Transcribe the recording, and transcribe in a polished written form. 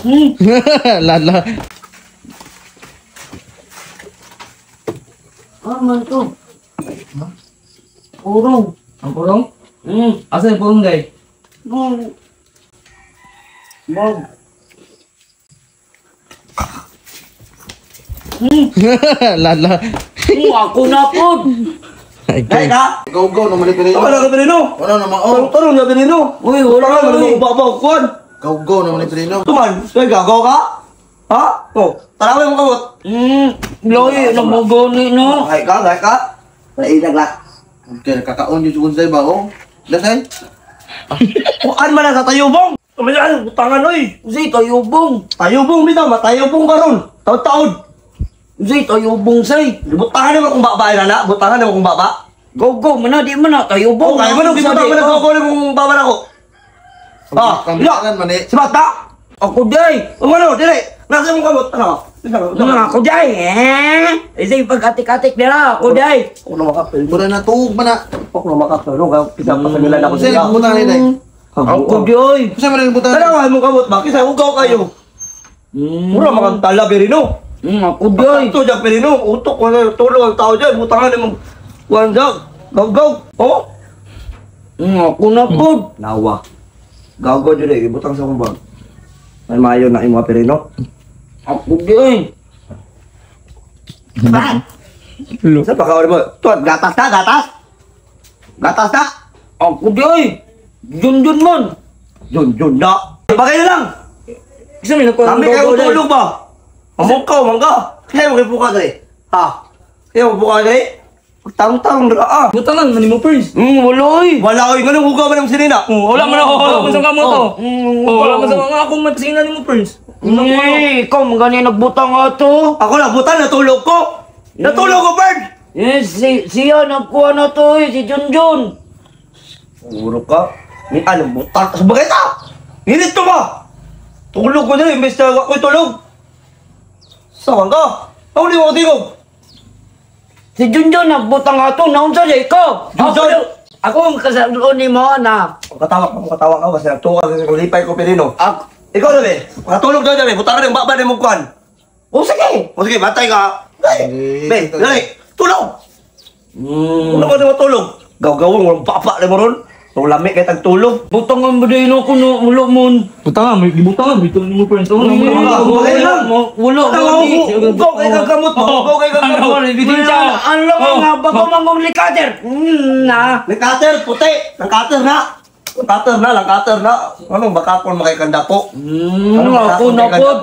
Lala. Man to. Purong. Ang purong? Asa yung purong, day? Bog. Lala. Ako na po. Dahil ka? Go, naman ni Pirino. Wala ka Pirino. Wala naman, oh. Tarong na Pirino. Uy, wala Wala na. ka ba kuan? Go, naman ni Pirino. Tuman, say gagaw ka? Ha? Oh, tarawin mo kamot. Loy, namagani no. Gay ka? Naidag la. Okay, kakaon yung sugunsay ba, oh? Lasay? Kuan man na sa tayubong. Kumayan, butangan oy. Uy, tayubong. Tayubong bitaw, matayubong karon. Taon-taon. Uy, tayubong say. Butangan mo kung baba na, butangan mo kung baba. Go, mana, di mana, tayubong. Oh, kaya mo nung gibutan mo na kukunin mong baba na ko. Kambilangan man eh. Si Bata! Ako day. Ano, dili. Nasa mong kamot. Ano? Ako day, Isay pag-atik-atik nila, ako day. Ako na makapil. Pura na tuog man na. Ako na makapil. Ano, kaya pinapasamilan ako Kasi sila. nagbutan ni Day. Ako day. Kasi man nagbutan. Tarawan mo kamot ba? Kasi ugaw kayo. Mura makantala Pirino. Ako day. Ito dyan Pirino. Utok ko na tulog ang tao dyan. Butangan ni mong wandag. Gaw-gaw. Oh. Ako na po. Nawa. Gaw-gaw dyan eh. Ibutang sa kumbang. May mayo na yung mga Pirino. Ako day. Saan pa kawari mo? Tuwan, gatas na, gatas. Gatas na. Ako day. Jun man. Jun na. Bagay na lang. Isa may nakuha Kami kayo tulog ba? Mamukaw, mangga. Kaya mo kayo buka dali. Ha? Kaya mo buka dali? Tarong-tarong na ah. Buta lang, nani mo first. Wala eh. Wala ko yung ganun hugaw man ng sinina. Wala man ako, wala man sa kamo to. Wala man sa mga akong magsinan mo first. Ikaw, mga nagbutang nga to. Ako na, buta, natulog ko. Natulog ko, Bird. Yes, siya nagkuha na to si Junjun. Puro ka. May alam, buta. Sabagay ta. Nilito ka. Tulog ko na, imbes na ako'y tulog. Saan ka? Ako di mo tingog. Si Junjun nagbutang nga to. Naunsa siya ikaw. Junjun? Ako ang kasaluan ni mo na. Katawa ka kasi nagtuwa kasi kulipay ko Pirino. Ako. Ikaw na, be. Makatulog na dyan, be. Buta ka ng baba ng mugkuhan. O sige. O sige, batay ka. Be, dali. Tulog. Ano ka na matulog? Gaw-gawang, walang papa na mo ron. Nung lami kayo tagtulog. Butangan ba din ako no mulo mon. Buta nga, may gibuta nga, bito ni mo first. Wala. Ugaw kayo kagamot mo. Ugaw kayo kagamot. Ano lang nga ba ko mangong likader? Na. May cutter, puti. Ang cutter na. Ang cutter na. Anong baka kung makikanda po? Ako na po.